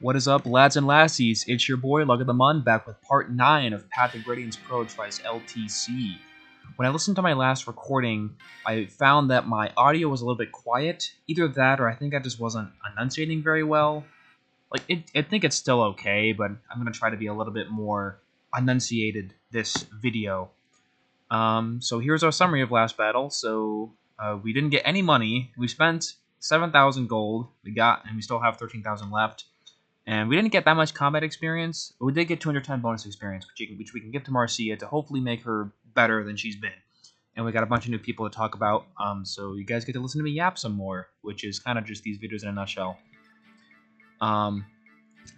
What is up, lads and lassies? It's your boy, Lug of the Mun, back with part 9 of Path of Radiance Pro tries LTC. When I listened to my last recording, I found that my audio was a little bit quiet. Either that, or I think I just wasn't enunciating very well. I think it's still okay, but I'm going to try to be a little bit more enunciated this video. So here's our summary of last battle. So, we didn't get any money. We spent 7,000 gold. We still have 13,000 left. And we didn't get that much combat experience, but we did get 210 bonus experience, which we can give to Marcia to hopefully make her better than she's been. And we got a bunch of new people to talk about, so you guys get to listen to me yap some more, which is kind of just these videos in a nutshell.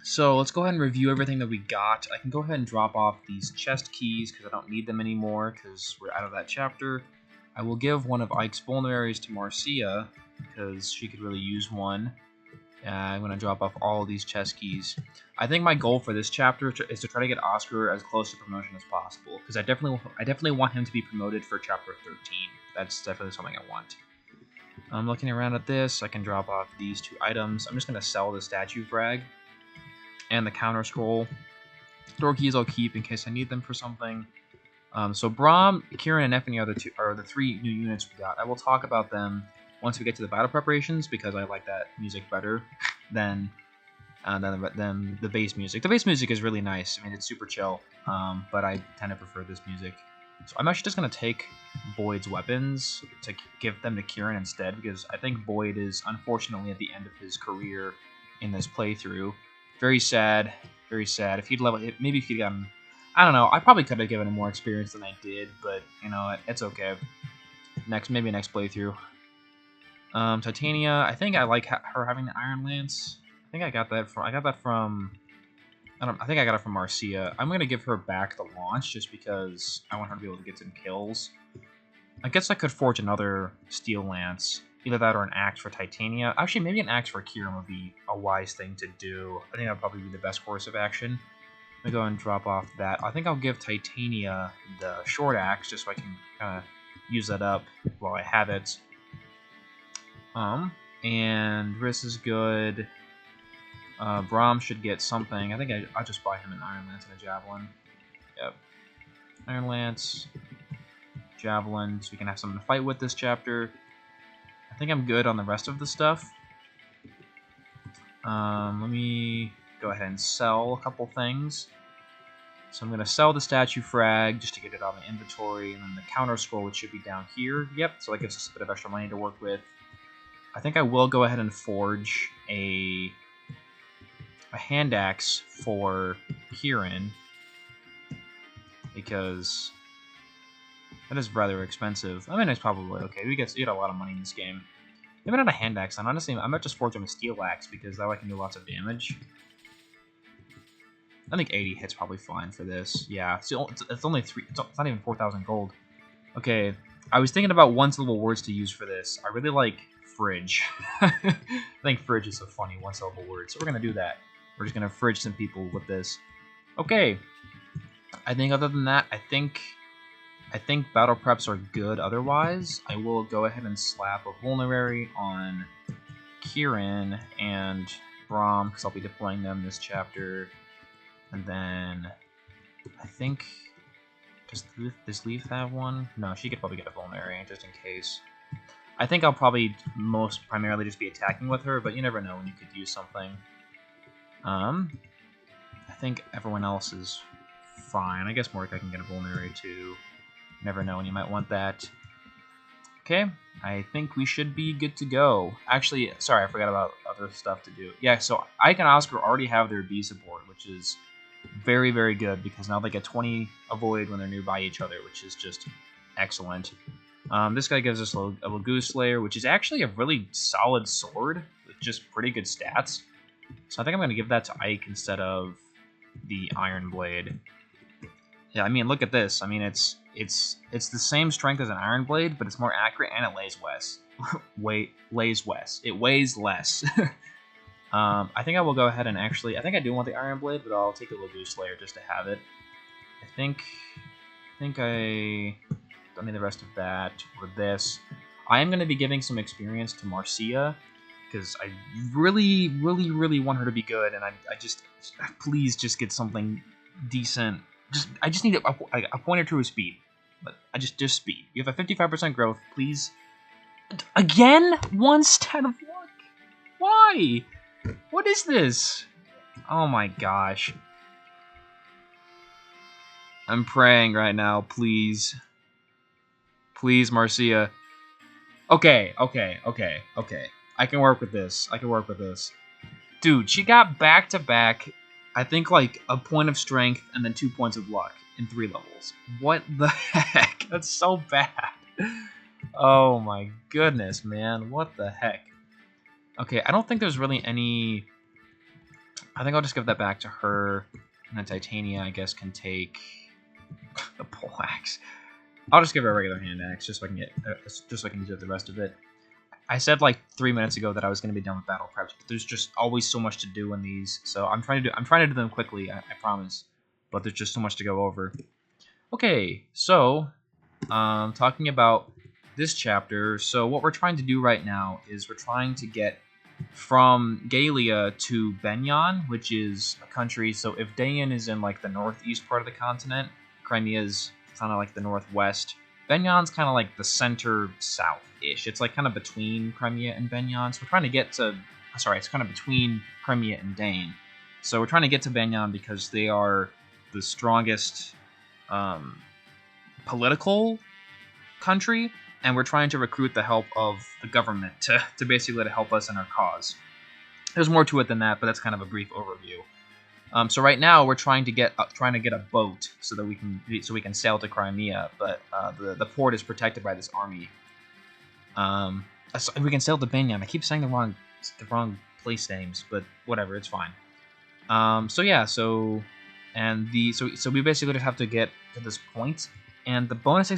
So let's go ahead and review everything that we got. I can go ahead and drop off these chest keys because I don't need them anymore because we're out of that chapter. I will give one of Ike's vulneraries to Marcia because she could really use one. I'm going to drop off all of these chest keys. I think my goal for this chapter is to try to get Oscar as close to promotion as possible, because I definitely want him to be promoted for chapter 13. That's definitely something I want. I'm looking around at this. I can drop off these two items. I'm just going to sell the statue frag and the counter scroll. Door keys I'll keep in case I need them for something. So Braum, Kieran, and Effany are the three new units we got. I will talk about them once we get to the battle preparations, because I like that music better than the bass music. The bass music is really nice. I mean, it's super chill, but I tend to prefer this music. So I'm actually just going to take Boyd's weapons to give them to Kieran instead, because I think Boyd is unfortunately at the end of his career in this playthrough. Very sad, very sad. If he'd maybe if he'd gotten, I don't know, I probably could have given him more experience than I did, but you know, it's okay. Maybe next playthrough. Titania, I think I like her having the Iron Lance. I think I got that from I think I got it from Marcia. I'm gonna give her back the launch just because I want her to be able to get some kills. I guess I could forge another steel lance, either that or an axe for Titania. Actually, maybe an axe for Kieran would be a wise thing to do. I think that would probably be the best course of action. Let me go and drop off that. I think I'll give Titania the short axe just so I can kind of use that up while I have it. And Riss is good. Braum should get something. I think I'll just buy him an Iron Lance and a Javelin. Yep. Iron Lance, Javelin, so we can have something to fight with this chapter. I think I'm good on the rest of the stuff. Let me go ahead and sell a couple things. So I'm going to sell the statue frag just to get it out of my inventory, and then the counter scroll, which should be down here. Yep, so that gives us a bit of extra money to work with. I think I will go ahead and forge a hand axe for Kieran, because that is rather expensive. I mean, it's probably okay. We get a lot of money in this game. Maybe not a hand axe, and honestly, I might just forge him a steel axe because that way I can do lots of damage. I think 80 hits probably fine for this. Yeah, it's only it's not even 4,000 gold. Okay, I was thinking about one syllable words to use for this. I really like fridge. I think fridge is a funny one syllable word, so we're gonna do that. We're just gonna fridge some people with this. Okay. I think other than that, I think battle preps are good otherwise. I will go ahead and slap a vulnerary on Kieran and Braum, because I'll be deploying them this chapter. And then I think does Leaf have one? No, she could probably get a vulnerary just in case. I think I'll probably primarily just be attacking with her, but you never know when you could use something. I think everyone else is fine. I guess Mordecai can get a vulnerary too. Never know when you might want that. Okay, I think we should be good to go. Actually, sorry, I forgot about other stuff to do. Yeah, so Ike and Oscar already have their B support, which is very, very good, because now they get 20 avoid when they're nearby each other, which is just excellent. This guy gives us a Lagoose Slayer, which is actually a really solid sword with just pretty good stats. So I think I'm going to give that to Ike instead of the Iron Blade. Yeah, I mean, look at this. I mean, it's the same strength as an Iron Blade, but it's more accurate and it lays less. It weighs less. I think I will go ahead and I think I do want the Iron Blade, but I'll take the Lagoose Slayer just to have it. I think I don't need the rest of that or this. I am going to be giving some experience to Marcia, because I really, really, really want her to be good, and I just, please just get something decent. I just need a point or two of speed, but just speed. You have a 55% growth, please. Again, 1 stat of luck. Why? What is this? Oh my gosh. I'm praying right now, please. Please, Marcia. Okay. I can work with this. Dude, she got back-to-back, I think, like, a point of strength and then 2 points of luck in 3 levels. What the heck? That's so bad. Oh my goodness, man. What the heck? Okay, I don't think there's really any... I think I'll just give that back to her. And then Titania, I guess, can take the pole axe. I'll just give her a regular hand axe just so I can use the rest of it. I said like 3 minutes ago that I was going to be done with battle preps, but there's just always so much to do in these. So I'm trying to do them quickly, I promise. But there's just so much to go over. Okay, so talking about this chapter. So what we're trying to do right now is we're trying to get from Galia to Benyan, which is a country. So if Dayan is in like the northeast part of the continent, Crimea's kind of like the northwest. Benyan's kind of like the center south-ish. It's like kind of between Crimea and Benyan. So we're trying to get to... Sorry, it's kind of between Crimea and Dane. So we're trying to get to Benyan because they are the strongest political country, and we're trying to recruit the help of the government to basically help us in our cause. There's more to it than that, but that's kind of a brief overview. So right now we're trying to get a boat so that we can sail to Crimea, but the port is protected by this army. We can sail to Benyan. I keep saying the wrong place names, but whatever, it's fine. So we basically just have to get to this point, and the bonus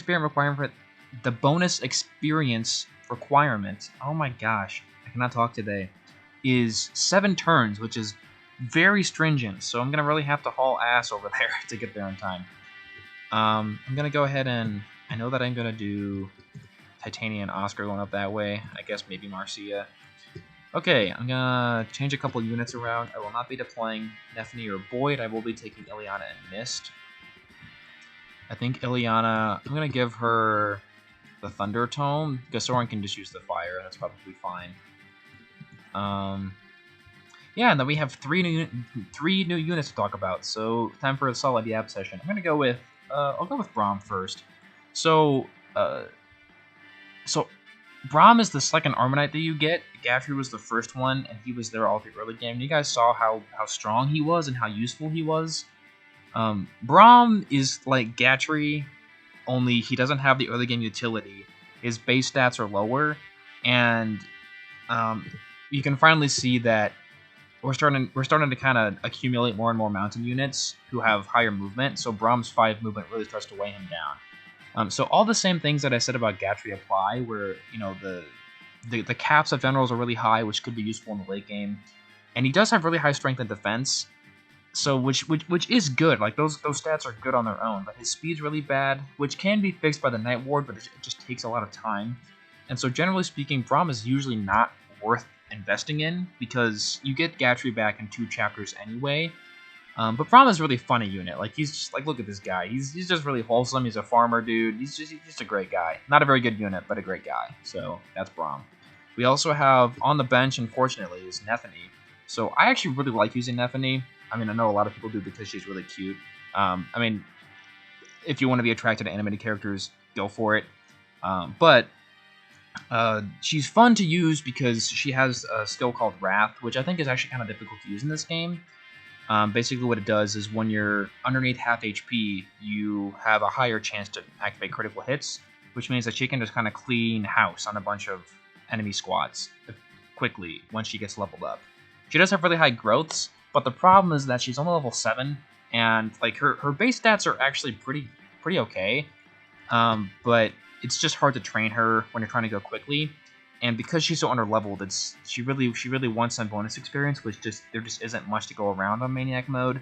experience requirement. Oh my gosh, I cannot talk today. Is 7 turns, which is very stringent, so I'm gonna really have to haul ass over there to get there in time. I'm gonna go ahead and I know that I'm gonna do Titania and Oscar going up that way. I guess maybe Marcia. Okay, I'm gonna change a couple units around. I will not be deploying Nephany or Boyd. I will be taking Ileana and Mist. I think Ileana, I'm gonna give her the Thunder Tome because Soren can just use the fire. That's probably fine. Yeah, and then we have 3 new units to talk about, so time for a solid yap session. I'm gonna go with, I'll go with Braum first. So Braum is the second Armonite that you get. Gatry was the first one, and he was there all through early game. You guys saw how strong he was and how useful he was. Braum is like Gatry, only he doesn't have the early game utility. His base stats are lower, and you can finally see that we're starting to kind of accumulate more and more mountain units who have higher movement, so Braum's 5 movement really starts to weigh him down. So all the same things that I said about Gatry apply, where the caps of generals are really high, which could be useful in the late game, and he does have really high strength and defense, so which is good. Like those stats are good on their own, but his speed's really bad, which can be fixed by the Night Ward, but it just takes a lot of time. And so generally speaking, Braum is usually not worth investing in because you get Gatry back in 2 chapters anyway. But Braum is a really funny unit. Like he's just like, look at this guy. He's just really wholesome. He's a farmer dude. He's just a great guy. Not a very good unit, but a great guy. So that's Braum. We also have on the bench, unfortunately, is Nephany. So I actually really like using Nephany. I mean, I know a lot of people do because she's really cute. I mean, if you want to be attracted to animated characters, go for it. But she's fun to use because she has a skill called Wrath, which I think is actually kind of difficult to use in this game. Basically what it does is when you're underneath half HP, you have a higher chance to activate critical hits, which means that she can just kind of clean house on a bunch of enemy squads quickly once she gets leveled up. She does have really high growths, but the problem is that she's only level 7, and like her base stats are actually pretty okay, but it's just hard to train her when you're trying to go quickly. And because she's so underleveled, she really wants some bonus experience, which there just isn't much to go around on Maniac mode.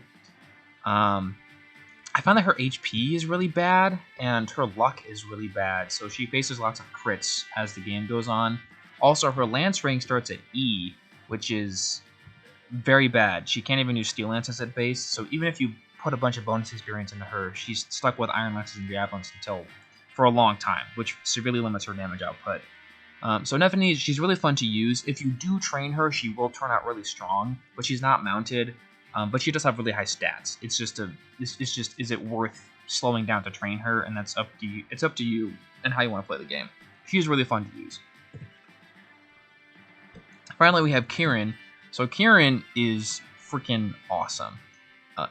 I find that her HP is really bad, and her luck is really bad, so she faces lots of crits as the game goes on. Also, her lance rank starts at E, which is very bad. She can't even use steel lances at base, so even if you put a bunch of bonus experience into her, she's stuck with iron lances and javelins for a long time, which severely limits her damage output. So Nephany, she's really fun to use. If you do train her, she will turn out really strong, but she's not mounted. But she does have really high stats. It's just is it worth slowing down to train her? And that's up to you. It's up to you and how you want to play the game. She's really fun to use. Finally, we have Kieran. So Kieran is freaking awesome.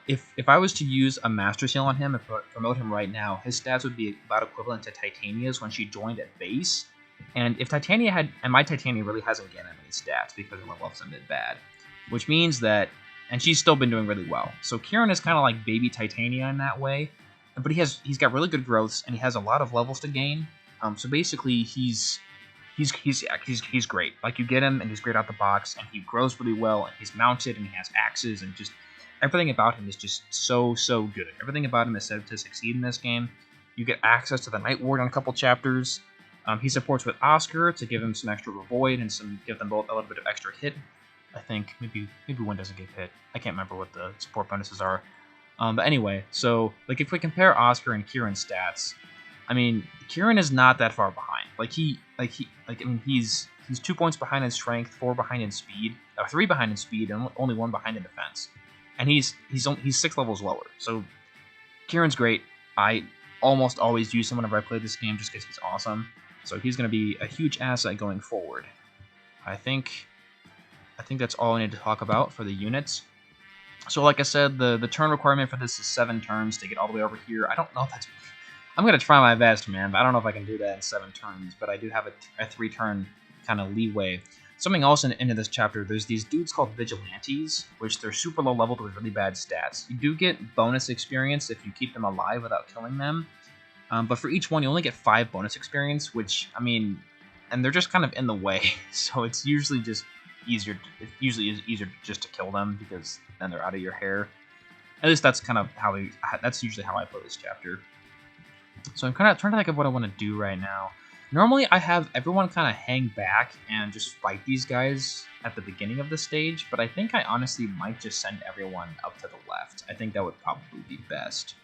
If I was to use a Master Seal on him and promote him right now, his stats would be about equivalent to Titania's when she joined at base. And if Titania had, and my Titania really hasn't gained that many stats because her level up's a bit bad, which means that, and she's still been doing really well. So Kieran is kind of like baby Titania in that way, but he's got really good growths and he has a lot of levels to gain. So basically he's great. Like, you get him and he's great out the box and he grows really well and he's mounted and he has axes and just everything about him is just so good. Everything about him is set up to succeed in this game. You get access to the Night Ward in a couple chapters. He supports with Oscar to give him some extra avoid and give them both a little bit of extra hit. I think maybe one doesn't get hit. I can't remember what the support bonuses are. But anyway, so like if we compare Oscar and Kieran's stats, I mean, Kieran is not that far behind. He's 2 points behind in strength, 4 behind in speed, 3 behind in speed, and only 1 behind in defense. And he's 6 levels lower. So Kieran's great. I almost always use him whenever I play this game just because he's awesome. So he's going to be a huge asset going forward. I think that's all I need to talk about for the units. So like I said, the turn requirement for this is 7 turns to get all the way over here. I don't know if that's... I'm going to try my best, man, but I don't know if I can do that in 7 turns. But I do have a 3-turn kind of leeway. Something else into this chapter, there's these dudes called Vigilantes, which they're super low leveled with really bad stats. You do get bonus experience if you keep them alive without killing them. But for each one, you only get 5 bonus experience, which, I mean, and they're just kind of in the way. So it's usually just easier. It usually is easier just to kill them because then they're out of your hair. At least that's kind of that's usually how I play this chapter. So I'm kind of trying to think of what I want to do right now. Normally, I have everyone kind of hang back and just fight these guys at the beginning of the stage, but I think I honestly might just send everyone up to the left. I think that would probably be best.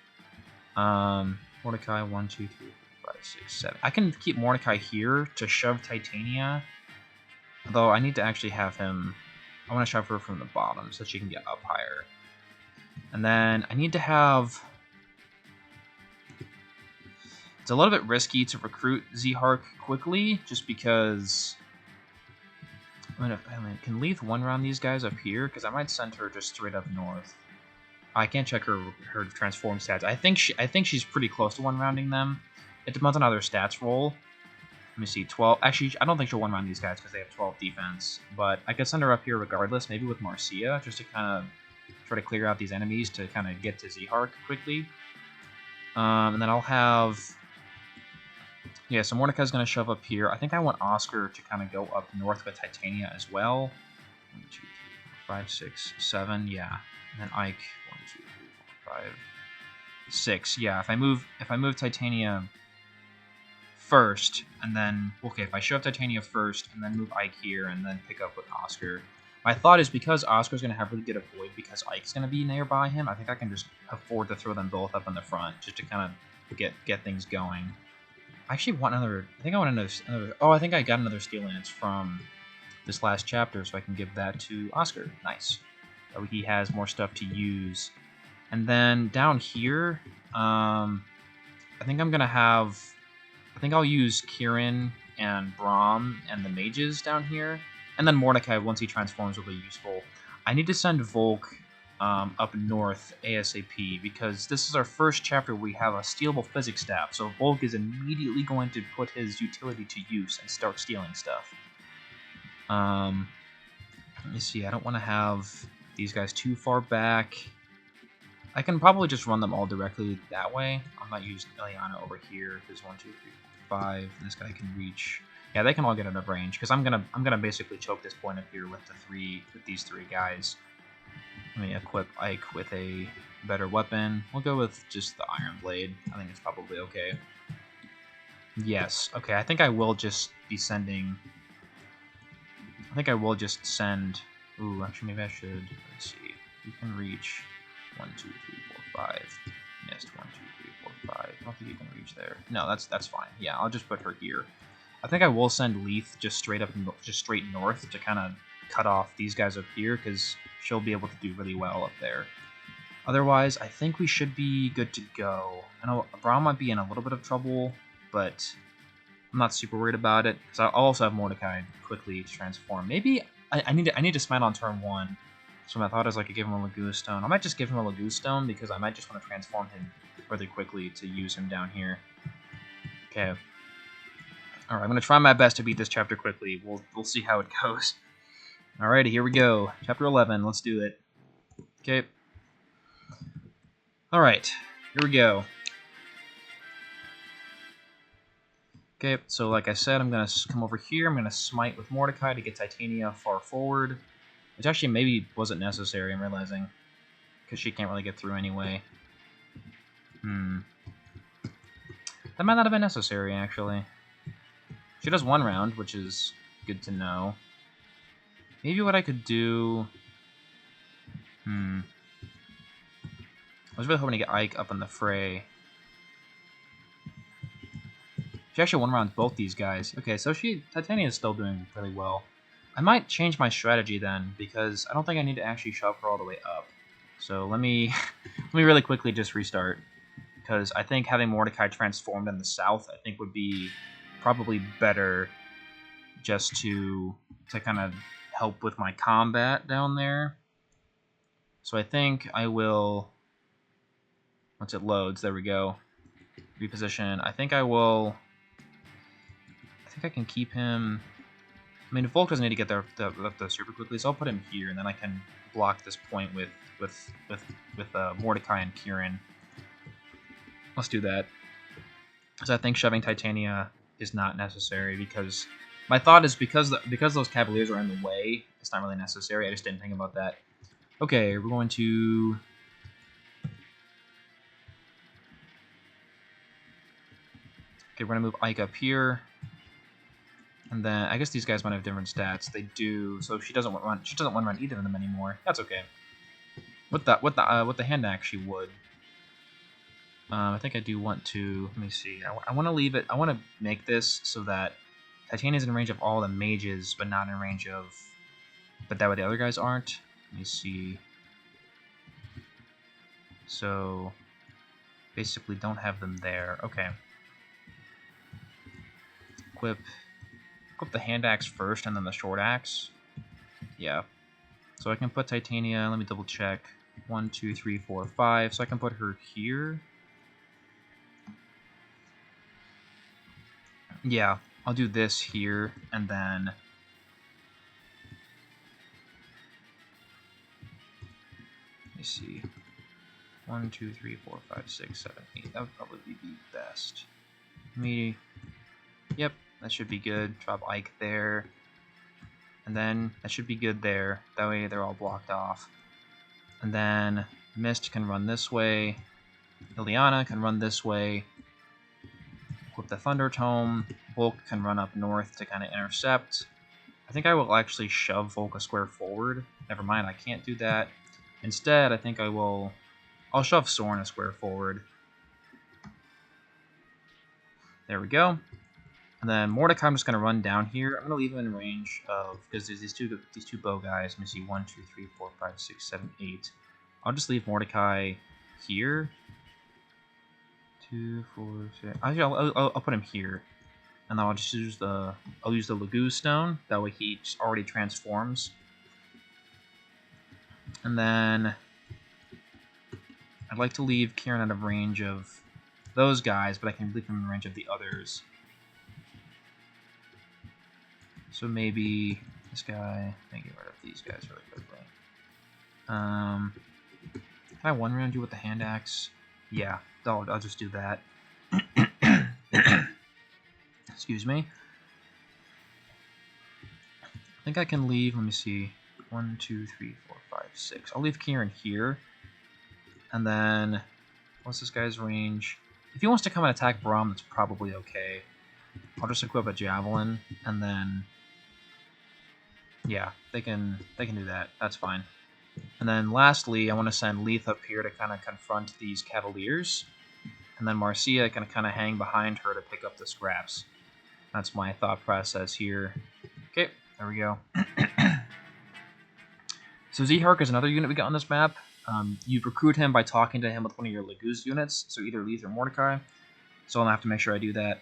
Mordecai, 1, 2, 3, 4, 5, 6, 7. I can keep Mordecai here to shove Titania, although I need to actually have him... I want to shove her from the bottom so she can get up higher. And then I need to have... It's a little bit risky to recruit Zihark quickly, just because... Can Leith one-round these guys up here? Because I might send her just straight up north. I can't check her transform stats. I think she's pretty close to one-rounding them. It depends on how their stats roll. Let me see, 12. Actually, I don't think she'll one-round these guys because they have 12 defense. But I could send her up here regardless, maybe with Marcia, just to kind of try to clear out these enemies to kind of get to Zihark quickly. And then I'll have... Yeah, so Mordecai's going to shove up here. I think I want Oscar to kind of go up north with Titania as well. 1, 2, 3, 4, 5, 6, 7, yeah. And then Ike, 1, 2, 3, 4, 5, 6. Yeah, if I move Titania first, and then... Okay, if I shove Titania first, and then move Ike here, and then pick up with Oscar. My thought is because Oscar's going to have really good avoid because Ike's going to be nearby him, I think I can just afford to throw them both up in the front, just to kind of get things going. I actually want another... I think I want another... Oh, I think I got another Steel Lance from this last chapter, so I can give that to Oscar. Nice. So he has more stuff to use. And then down here, I think I'm going to have... I think I'll use Kieran and Brahm and the mages down here. And then Mordecai, once he transforms, will be useful. I need to send Volk up north ASAP, because this is our first chapter where we have a stealable physics staff, so Volk is immediately going to put his utility to use and start stealing stuff. Let me see, I don't want to have these guys too far back. I can probably just run them all directly that way. I'm not using Eliana over here, because 1, 2, 3, 4, 5, and this guy can reach... Yeah, they can all get out of range, because I'm gonna basically choke this point up here with these three guys. Let me equip Ike with a better weapon. We'll go with just the Iron Blade. I think it's probably okay. Yes. Okay, I think I will just be sending think I will just send... Ooh, actually, maybe I should... Let's see. You can reach 1, 2, 3, 4, 5. Missed 1, 2, 3, 4, 5. I don't think you can reach there. No, that's fine. Yeah, I'll just put her here. I think I will send Leith just straight north to kind of cut off these guys up here, because she'll be able to do really well up there. Otherwise, I think we should be good to go. I know Braum might be in a little bit of trouble, but I'm not super worried about it, because I'll also have Mordecai quickly transform. Maybe I need to smite on turn 1. So my thought is I could give him a Lagoon Stone. I might just give him a Lagoon Stone, because I might just want to transform him really quickly to use him down here. Okay. Alright, I'm going to try my best to beat this chapter quickly. We'll see how it goes. Alrighty, here we go. Chapter 11, let's do it. Okay. Alright, here we go. Okay, so like I said, I'm going to come over here. I'm going to smite with Mordecai to get Titania far forward. Which actually maybe wasn't necessary, I'm realizing. Because she can't really get through anyway. That might not have been necessary, actually. She does 1 round, which is good to know. Maybe what I could do... I was really hoping to get Ike up in the fray. She actually 1 round both these guys. Okay, so Titania is still doing really well. I might change my strategy then, because I don't think I need to actually shove her all the way up. So let me really quickly just restart. Because I think having Mordecai transformed in the south, I think would be probably better just to kind of help with my combat down there. So I think I will... Once it loads, there we go. Reposition. I think I can keep him... I mean, Volk doesn't need to get there super quickly, so I'll put him here, and then I can block this point with Mordecai and Kieran. Let's do that. Because I think shoving Titania is not necessary, because my thought is because those Cavaliers are in the way, it's not really necessary. I just didn't think about that. Okay, we're going to... Okay, we're going to move Ike up here. And then, I guess these guys might have different stats. They do, so she doesn't run either of them anymore. That's okay. With the hand axe, she would. I think I do want to, let me see. I want to leave it, I want to make this so that Titania's in range of all the mages, but not in range of, but that way the other guys aren't. Let me see. So, basically don't have them there. Okay. Equip the hand axe first and then the short axe. Yeah. So I can put Titania, let me double check. 1, 2, 3, 4, 5. So I can put her here. Yeah, I'll do this here, and then... Let me see. 1, 2, 3, 4, 5, 6, 7, 8. That would probably be the best. Yep, that should be good. Drop Ike there. And then that should be good there. That way they're all blocked off. And then Mist can run this way. Ileana can run this way. With the Thunder Tome, Volk can run up north to kind of intercept. I think I will actually shove Volk a square forward. Never mind, I can't do that. Instead, I think I'll shove Soren a square forward. There we go. And then Mordecai, I'm just going to run down here. I'm going to leave him in range of, because there's these two bow guys. Let me see, 1, 2, 3, 4, 5, 6, 7, 8. I'll just leave Mordecai here. 2, 4, 6. Actually, I'll put him here, and then I'll just use the Lagoon Stone. That way he just already transforms. And then I'd like to leave Kieran out of range of those guys, but I can leave him in range of the others. So maybe this guy. Let me get rid of these guys really quickly. Can I 1 round you with the hand axe? Yeah, I'll just do that. Excuse me. I think I can leave, let me see, 1, 2, 3, 4, 5, 6. I'll leave Kieran here. And then, what's this guy's range? If he wants to come and attack Braum, that's probably okay. I'll just equip a Javelin, and then Yeah, they can do that. That's fine. And then lastly, I want to send Leith up here to kind of confront these Cavaliers. And then Marcia can kind of hang behind her to pick up the scraps. That's my thought process here. Okay, there we go. So Zihark is another unit we got on this map. You recruit him by talking to him with one of your Laguz units, so either Leith or Mordecai. So I'm going to have to make sure I do that.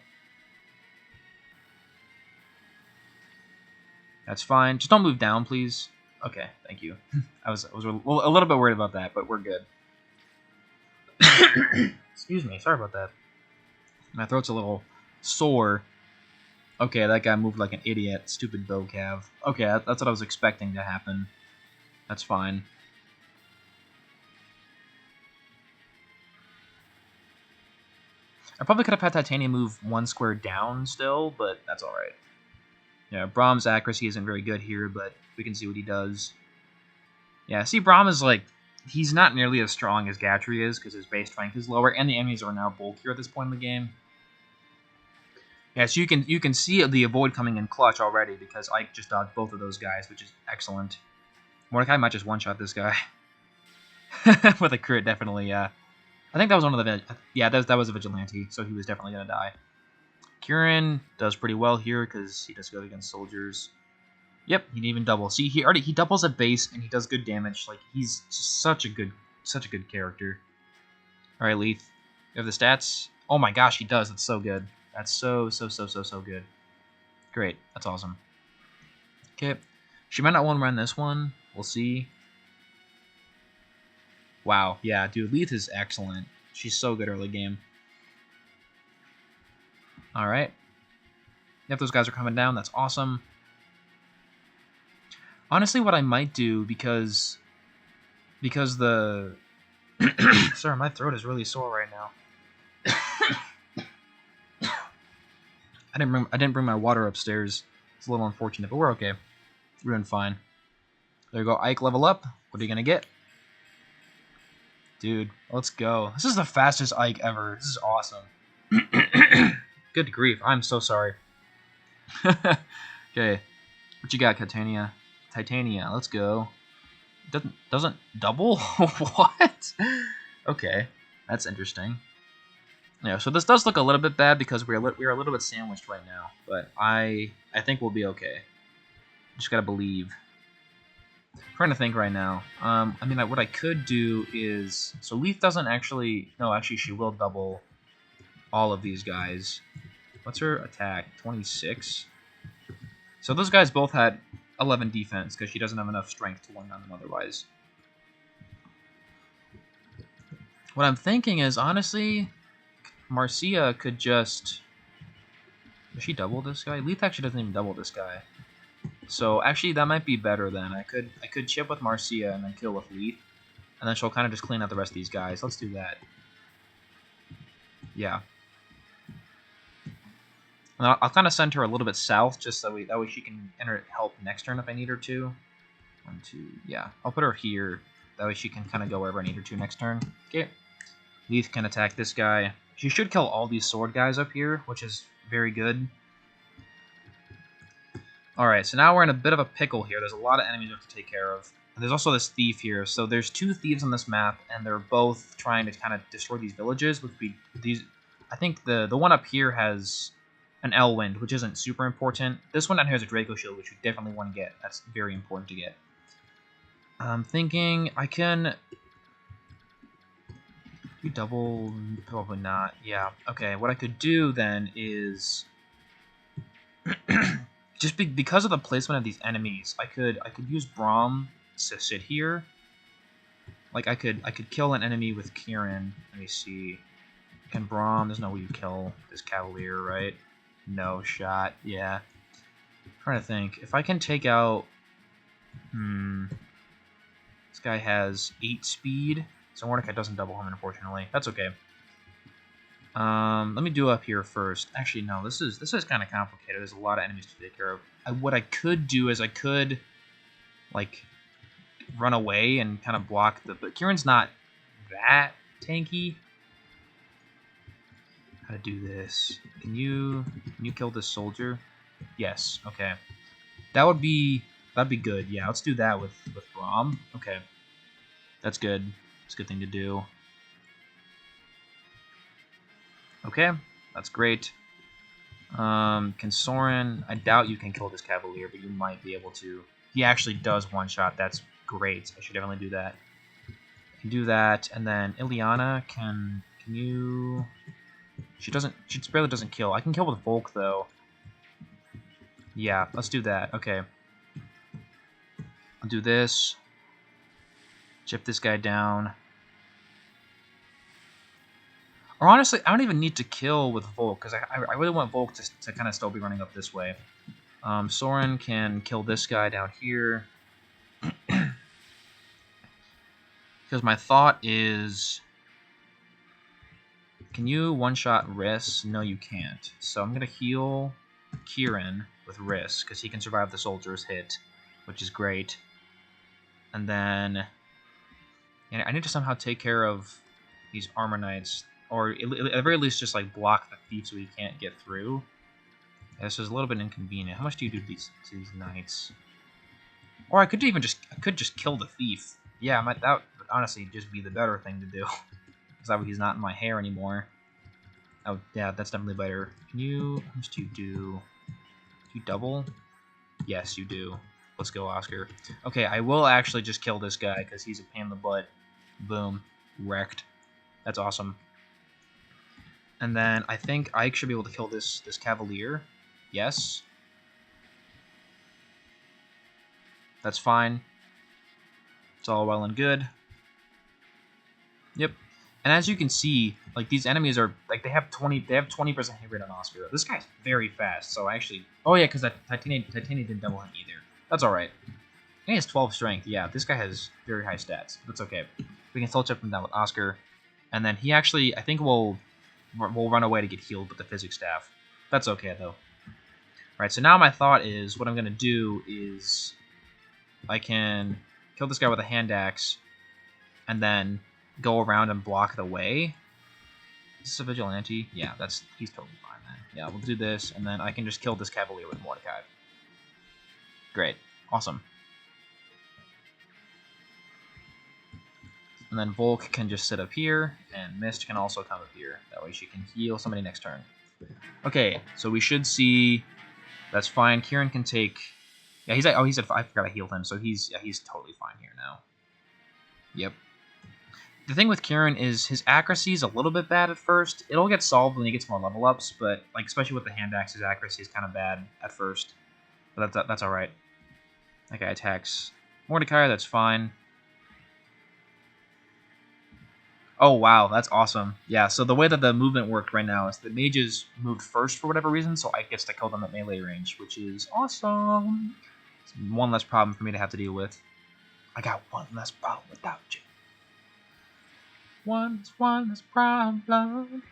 That's fine. Just don't move down, please. Okay, thank you. I was a little bit worried about that, but we're good. Excuse me, sorry about that. My throat's a little sore. Okay, that guy moved like an idiot. Stupid bow cav. Okay, that's what I was expecting to happen. That's fine. I probably could have had Titania move one square down still, but that's alright. Yeah, Brahm's accuracy isn't very good here, but we can see what he does. Yeah, see, Brahm is like, he's not nearly as strong as Gatry is, because his base strength is lower, and the enemies are now bulkier at this point in the game. Yeah, so you can see the avoid coming in clutch already, because Ike just dodged both of those guys, which is excellent. Mordecai might just one-shot this guy. With a crit, definitely, yeah. I think that was one of the... Yeah, that was a Vigilante, so he was definitely going to die. Kieran does pretty well here, because he does good against soldiers. Yep, he didn't even double. See, he doubles at base, and he does good damage. Like, he's just such a good character. Alright, Leith. You have the stats? Oh my gosh, he does. That's so good. That's so good. Great. That's awesome. Okay. She might not want to run this one. We'll see. Wow. Yeah, dude, Leith is excellent. She's so good early game. Alright. Yep, those guys are coming down. That's awesome. Honestly, what I might do, because the... Sorry, my throat is really sore right now. I didn't bring my water upstairs. It's a little unfortunate, but we're okay. We're doing fine. There you go, Ike, level up. What are you gonna get? Dude, let's go. This is the fastest Ike ever. This is awesome. Good grief, I'm so sorry. Okay, what you got, Titania? Titania, let's go. Doesn't double? What? Okay, that's interesting. Yeah, so this does look a little bit bad because we're a little bit sandwiched right now, but I think we'll be okay. Just gotta believe. I'm trying to think right now. I mean, what I could do is, so Leith doesn't actually. No, actually, she will double all of these guys. What's her attack? 26. So those guys both had 11 defense because she doesn't have enough strength to one on them otherwise. What I'm thinking is, honestly, Marcia could just... Does she double this guy? Leith actually doesn't even double this guy. So actually, that might be better then. I could chip with Marcia and then kill with Leith, and then she'll kind of just clean out the rest of these guys. Let's do that. Yeah. And I'll kind of send her a little bit south, just so that way she can enter help next turn if I need her to. 1, 2, yeah. I'll put her here. That way she can kind of go wherever I need her to next turn. Okay. Leith can attack this guy. She should kill all these sword guys up here, which is very good. Alright, so now we're in a bit of a pickle here. There's a lot of enemies we have to take care of. And there's also this thief here. So there's 2 thieves on this map, and they're both trying to kind of destroy these villages. Which be these. I think the one up here has an Elwind, which isn't super important. This one down here has a Draco Shield, which we definitely want to get. That's very important to get. I'm thinking I can... You double... Probably not. Yeah. Okay, what I could do then is... Just because of the placement of these enemies, I could use Brahm to sit here. Like I could kill an enemy with Kieran. Let me see. Can Brahm? There's no way you kill this Cavalier, right? No shot. Yeah. I'm trying to think. If I can take out... This guy has 8 speed, so Mordecai doesn't double him, unfortunately. That's okay. Let me do up here first. Actually, no, this is kind of complicated. There's a lot of enemies to take care of. What I could do is I could, like, run away and kind of block the... But Kieran's not that tanky. How to do this? Can you kill this soldier? Yes. Okay. That would be That'd be good. Yeah, let's do that with Braum. Okay. That's good. It's a good thing to do. Okay, that's great. Can Soren... I doubt you can kill this Cavalier, but you might be able to. He actually does one-shot. That's great. I should definitely do that. I can do that, and then Ileana, can you... She barely doesn't kill. I can kill with Volk, though. Yeah, let's do that. Okay. I'll do this. Chip this guy down. Or honestly, I don't even need to kill with Volk, because I really want Volk to kind of still be running up this way. Soren can kill this guy down here. Because my thought is... Can you one-shot Riss? No, you can't. So I'm going to heal Kieran with Riss, because he can survive the soldier's hit, which is great. And then... And I need to somehow take care of these Armor Knights. Or at the very least just like block the thief so he can't get through. Yeah, this is a little bit inconvenient. How much do you do to these knights? Or I could just kill the thief. Yeah, that would honestly just be the better thing to do. Because that way he's not in my hair anymore. Oh yeah, that's definitely better. Can you... How much do you do? Do you double? Yes, you do. Let's go, Oscar. Okay, I will actually just kill this guy because he's a pain in the butt. Boom. Wrecked. That's awesome. And then I think Ike should be able to kill this Cavalier. Yes. That's fine. It's all well and good. Yep. And as you can see, like these enemies are like they have 20% hit rate on Oscar. This guy's very fast. So actually, oh yeah, because Titania didn't double him either. That's all right. And he has 12 strength. Yeah, this guy has very high stats. That's okay. We can still chip him down with Oscar, and then he actually I think will run away to get healed with the physics staff. That's okay, though. Alright, so now my thought is, what I'm going to do is... I can kill this guy with a hand axe, and then go around and block the way. Is this a vigilante? Yeah, he's totally fine, then. Yeah, we'll do this, and then I can just kill this Cavalier with Mordecai. Great. Awesome. And then Volk can just sit up here, and Mist can also come up here. That way she can heal somebody next turn. Okay, so we should see... That's fine. Kieran can take... Yeah, he's like... Oh, he said... I forgot I healed him, so he's totally fine here now. Yep. The thing with Kieran is his accuracy is a little bit bad at first. It'll get solved when he gets more level ups, but like especially with the hand axe, his accuracy is kind of bad at first. But that's all right. That guy attacks Mordecai. That's fine. Oh, wow, that's awesome. Yeah, so the way that the movement worked right now is the mages moved first for whatever reason, so I get to kill them at melee range, which is awesome. It's one less problem for me to have to deal with. I got one less problem without you. One less problem.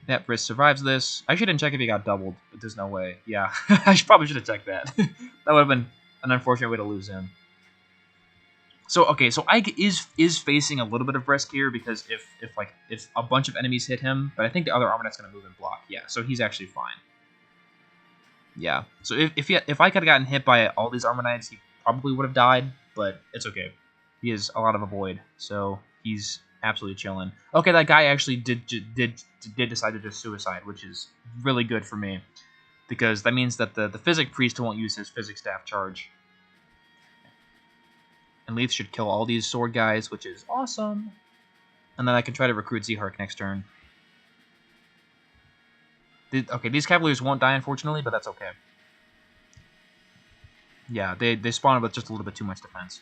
Yep, Riss survives this. I shouldn't check if he got doubled, but there's no way. Yeah, I probably should have checked that. That would have been an unfortunate way to lose him. So okay, so Ike is facing a little bit of risk here because if a bunch of enemies hit him, but I think the other Armor Knight's gonna move and block. Yeah, so he's actually fine. Yeah, so if Ike had gotten hit by all these Armor Knights, he probably would have died, but it's okay. He has a lot of avoid, so he's absolutely chilling. Okay, that guy actually did decide to just suicide, which is really good for me because that means that the Physic Priest won't use his Physic Staff charge. And Leith should kill all these sword guys, which is awesome. And then I can try to recruit Zihark next turn. Okay, these Cavaliers won't die, unfortunately, but that's okay. Yeah, they spawn with just a little bit too much defense.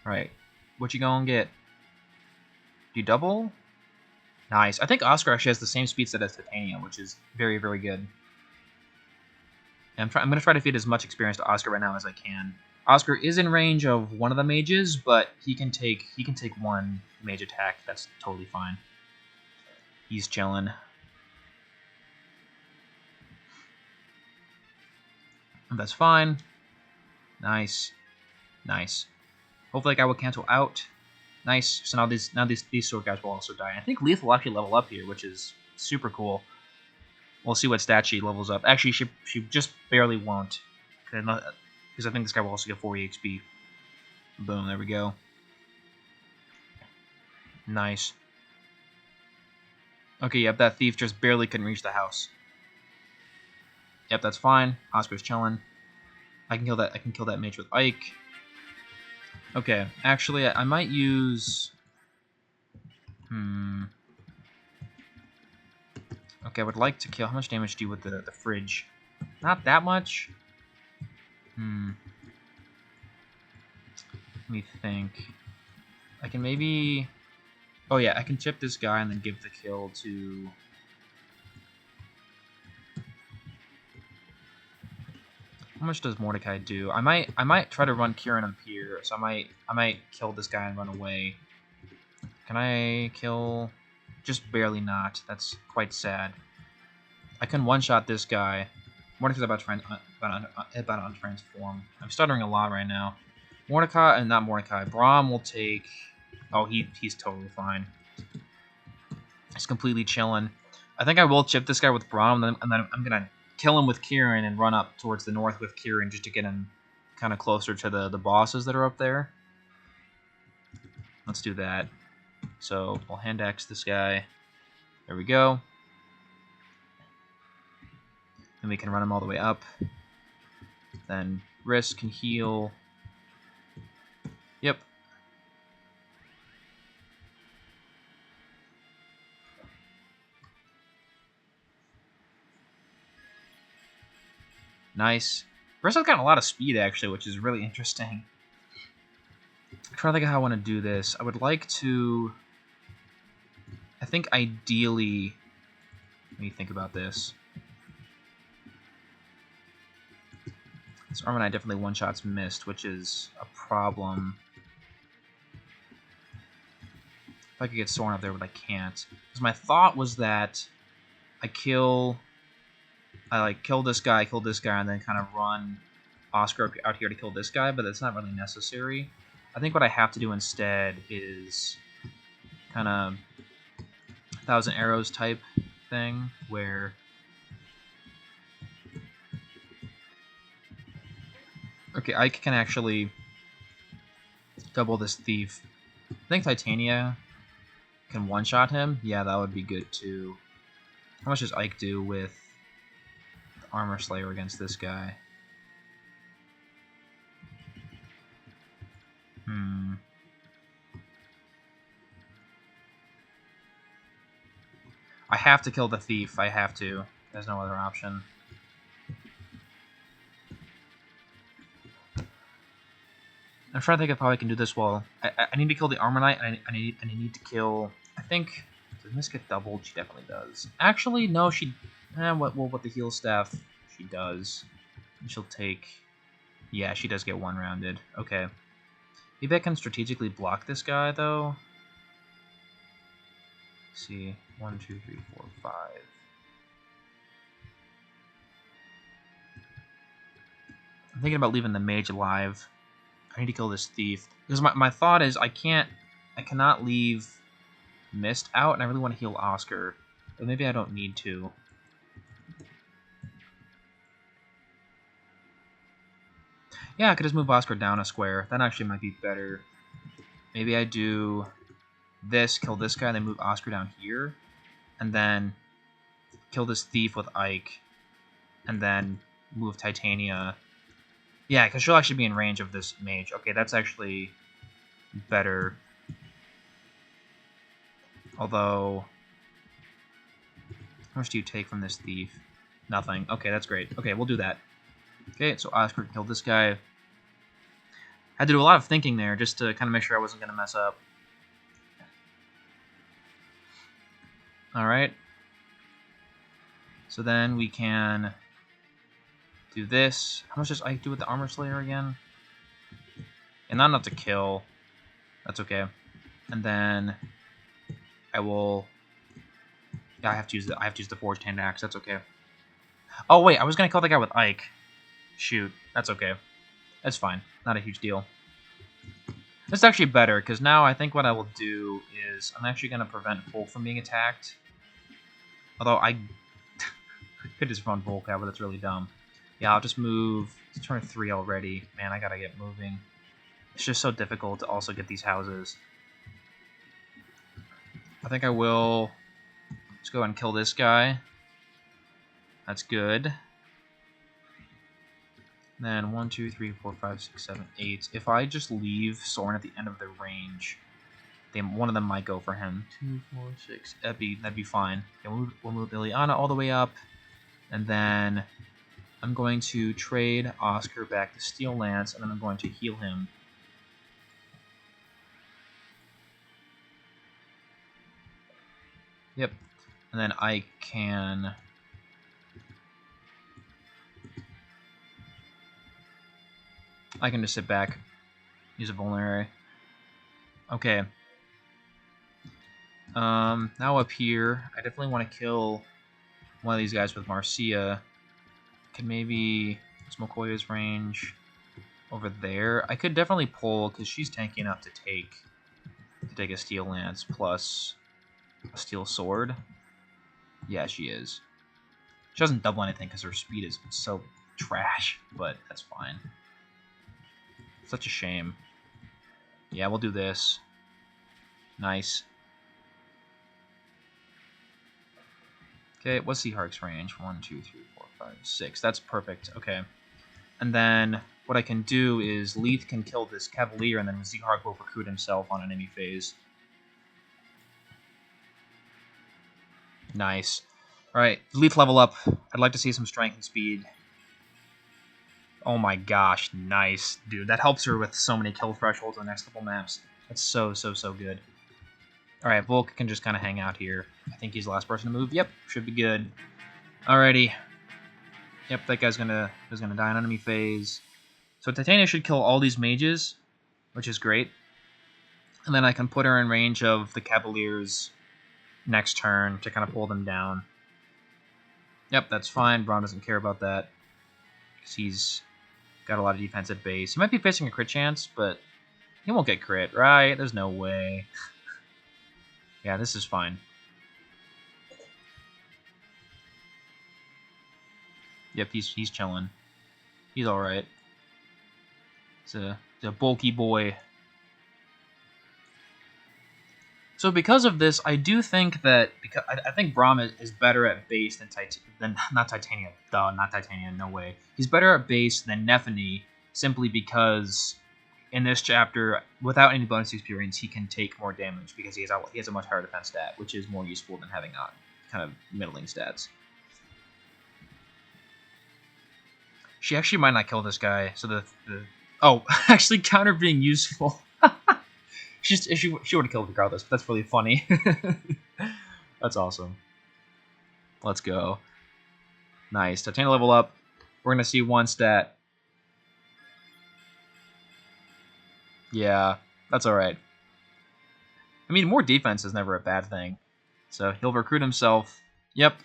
Alright, what you gonna get? Do you double? Nice. I think Oscar actually has the same speed set as Titania, which is very, very good. I'm going to try to feed as much experience to Oscar right now as I can. Oscar is in range of one of the mages, but he can take one mage attack. That's totally fine. He's chilling. And that's fine. Nice. Nice. Hopefully that guy will cancel out. Nice. So now these sword guys will also die. I think Leith will actually level up here, which is super cool. We'll see what stat she levels up. Actually, she just barely won't. Because I think this guy will also get 40 XP. Boom, there we go. Nice. Okay, yep, that thief just barely couldn't reach the house. Yep, that's fine. Oscar's chilling. I can kill that mage with Ike. Okay, actually, I might use... Okay, I would like to kill... How much damage do you with the fridge? Not that much. Let me think. I can maybe... Oh yeah, I can chip this guy and then give the kill to... How much does Mordecai do? I might try to run Kieran up here, so I might kill this guy and run away. Can I kill? Just barely not. That's quite sad. I can one-shot this guy. Mordecai's about to transform. I'm stuttering a lot right now. Mordecai and not Mordecai. Braum will take. Oh, he's totally fine. He's completely chilling. I think I will chip this guy with Braum, and then I'm gonna kill him with Kieran and run up towards the north with Kieran just to get him kind of closer to the bosses that are up there. Let's do that. So we'll hand axe this guy. There we go. Then we can run him all the way up. Then Risk can heal. Yep. Nice. Risk has got a lot of speed, actually, which is really interesting. I'm trying to think of how I want to do this. I would like to... I think ideally... Let me think about this. This Armor Knight definitely one-shots missed, which is a problem. If I could get Soren up there, but I can't. Because my thought was that I kill this guy, and then kind of run Oscar out here to kill this guy, but that's not really necessary. I think what I have to do instead is kind of 1,000 arrows type thing, where okay, Ike can actually double this thief. I think Titania can one-shot him. Yeah, that would be good too. How much does Ike do with Armor Slayer against this guy? I have to kill the thief. I have to. There's no other option. I'm trying to think of how I can do this well. I need to kill the Armor Knight, and I need to kill... I think... Does Miss get doubled? She definitely does. Actually, no, she... with the heal staff, she does. And she'll take... Yeah, she does get one-rounded. Okay. Maybe I can strategically block this guy, though. Let's see. 1, 2, 3, 4, 5. I'm thinking about leaving the mage alive. I need to kill this thief. Because my thought is I cannot leave Mist out, and I really want to heal Oscar. But maybe I don't need to. Yeah, I could just move Oscar down a square. That actually might be better. Maybe I do this, kill this guy, and then move Oscar down here. And then kill this thief with Ike. And then move Titania. Yeah, because she'll actually be in range of this mage. Okay, that's actually better. Although, how much do you take from this thief? Nothing. Okay, that's great. Okay, we'll do that. Okay, so Oscar killed this guy. Had to do a lot of thinking there just to kind of make sure I wasn't going to mess up. Alright. So then we can do this. How much does Ike do with the Armor Slayer again? And not enough to kill. That's okay. And then I will... Yeah, I have to use the Forged Hand Axe. That's okay. Oh, wait. I was going to kill the guy with Ike. Shoot. That's okay. That's fine. Not a huge deal. That's actually better, because now I think what I will do is I'm actually going to prevent Folk from being attacked. Although Could just run Volk out, but that's really dumb. Yeah, I'll just move. It's turn 3 already. Man, I gotta get moving. It's just so difficult to also get these houses. I think I will just go ahead and kill this guy. That's good. Then 1, 2, 3, 4, 5, 6, 7, 8. If I just leave Soren at the end of their range, then one of them might go for him. 2, 4, 6. That'd be fine. Okay, we'll move Liliana all the way up, and then I'm going to trade Oscar back to Steel Lance, and then I'm going to heal him. Yep. And then I can... just sit back, use a vulnerary. Okay. Now up here, I definitely want to kill one of these guys with Marcia. Could maybe smoke Oya's range over there. I could definitely pull because she's tanky enough to take a Steel Lance plus a Steel Sword. Yeah, she is. She doesn't double anything because her speed is so trash, but that's fine. Such a shame. Yeah, we'll do this. Nice. Okay, what's Zihark's range? 1, 2, 3, 4, 5, 6. That's perfect. Okay. And then what I can do is Leith can kill this Cavalier, and then Zihark will recruit himself on enemy phase. Nice. Alright, Leith level up. I'd like to see some strength and speed. Oh my gosh, nice. Dude, that helps her with so many kill thresholds on the next couple maps. That's so good. Alright, Volk can just kind of hang out here. I think he's the last person to move. Yep, should be good. Alrighty. Yep, that guy's gonna die on enemy phase. So Titania should kill all these mages, which is great. And then I can put her in range of the Cavaliers next turn to kind of pull them down. Yep, that's fine. Braun doesn't care about that, because he's got a lot of defense at base. He might be facing a crit chance, but he won't get crit, right? There's no way. Yeah, this is fine. Yep, he's chilling. He's alright. It's a bulky boy. So because of this, I do think that I think Braum is better at base than not Titania. Duh, not Titania. No way. He's better at base than Nephany, simply because in this chapter, without any bonus experience, he can take more damage because he has a much higher defense stat, which is more useful than having kind of middling stats. She actually might not kill this guy. So oh, actually counter being useful. She would have killed regardless, but that's really funny. That's awesome. Let's go. Nice. Titania level up. We're going to see one stat. Yeah, that's alright. I mean, more defense is never a bad thing. So he'll recruit himself. Yep.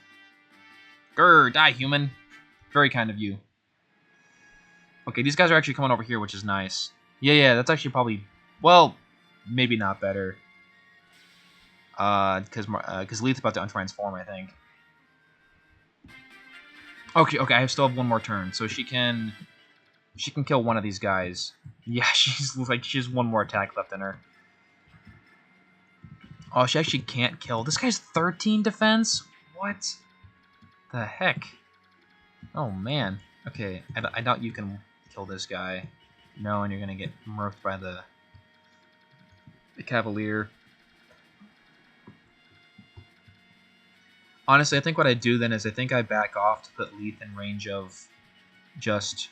Grr, die, human. Very kind of you. Okay, these guys are actually coming over here, which is nice. Yeah, that's actually probably... Well... Maybe not better. Because Leith's about to untransform, I think. Okay, I still have one more turn, so she can kill one of these guys. Yeah, she has one more attack left in her. Oh, she actually can't kill. This guy's 13 defense? What the heck? Oh man. Okay, I doubt you can kill this guy. No, and you're gonna get murked by the Cavalier. Honestly, I think what I do then is I think I back off to put Leith in range of just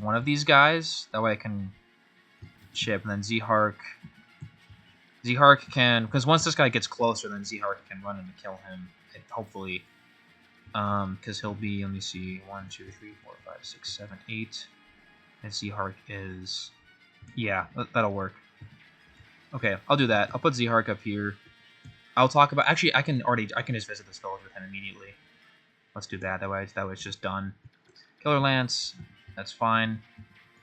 one of these guys. That way I can chip, and then Zihark can, because once this guy gets closer, then Zihark can run in and kill him, hopefully. Because he'll be, let me see, 1, 2, 3, 4, 5, 6, 7, 8. And Zihark is, yeah, that'll work. Okay, I'll do that. I'll put Zihark up here. I'll talk about... Actually, I can just visit this village with him immediately. Let's do that. That way it's just done. Killer Lance, that's fine.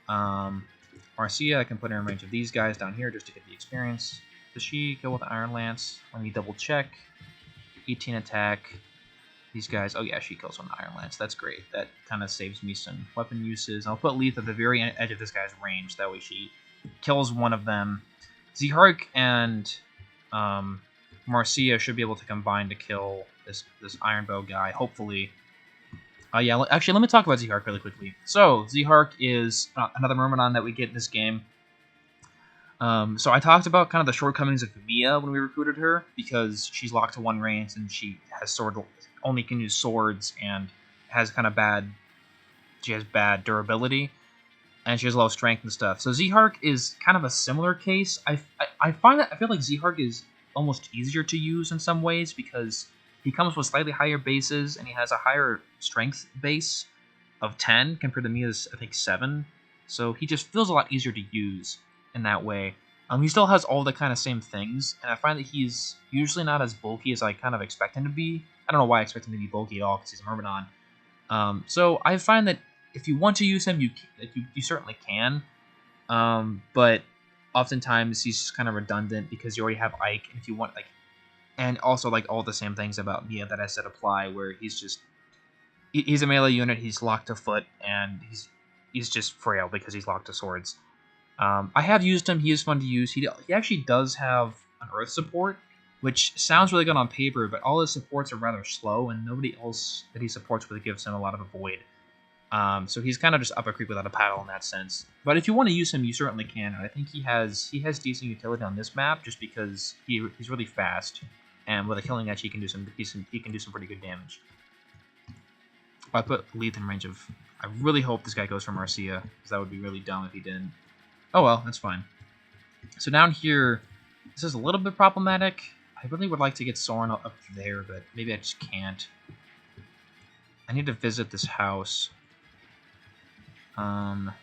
Marcia, I can put her in range of these guys down here just to get the experience. Does she go with Iron Lance? Let me double check. 18 attack. these guys. Oh yeah, she kills on the Iron Lance. That's great. That kind of saves me some weapon uses. I'll put Leith at the very edge of this guy's range. That way she kills one of them. Zihark and Marcia should be able to combine to kill this Iron Bow guy, hopefully. Yeah, actually, let me talk about Zihark really quickly. So, Zihark is another Myrmidon that we get in this game. So I talked about kind of the shortcomings of Mia when we recruited her, because she's locked to one range and she has only can use swords and has kind of she has bad durability, and she has low strength and stuff. So Zihark is kind of a similar case. I feel like Zihark is almost easier to use in some ways because he comes with slightly higher bases and he has a higher strength base of 10 compared to Mia's, I think, 7. So he just feels a lot easier to use in that way. He still has all the kind of same things, and I find that he's usually not as bulky as I kind of expect him to be. I don't know why I expect him to be bulky at all, because he's a Myrmidon. So I find that if you want to use him, you certainly can. But oftentimes he's just kind of redundant because you already have Ike, and if you want and also all the same things about Mia that I said apply, where he's a melee unit, he's locked to foot, and he's just frail because he's locked to swords. I have used him. He is fun to use. He actually does have an earth support, which sounds really good on paper, but all his supports are rather slow, and nobody else that he supports really gives him a lot of a void. So he's kind of just up a creek without a paddle in that sense. But if you want to use him, you certainly can. And I think he has decent utility on this map just because he's really fast, and with a killing edge, he can do some pretty good damage. I put Leith in range of. I really hope this guy goes for Marcia, because that would be really dumb if he didn't. Oh well, that's fine. So down here, this is a little bit problematic. I really would like to get Soren up there, but maybe I just can't. I need to visit this house. Let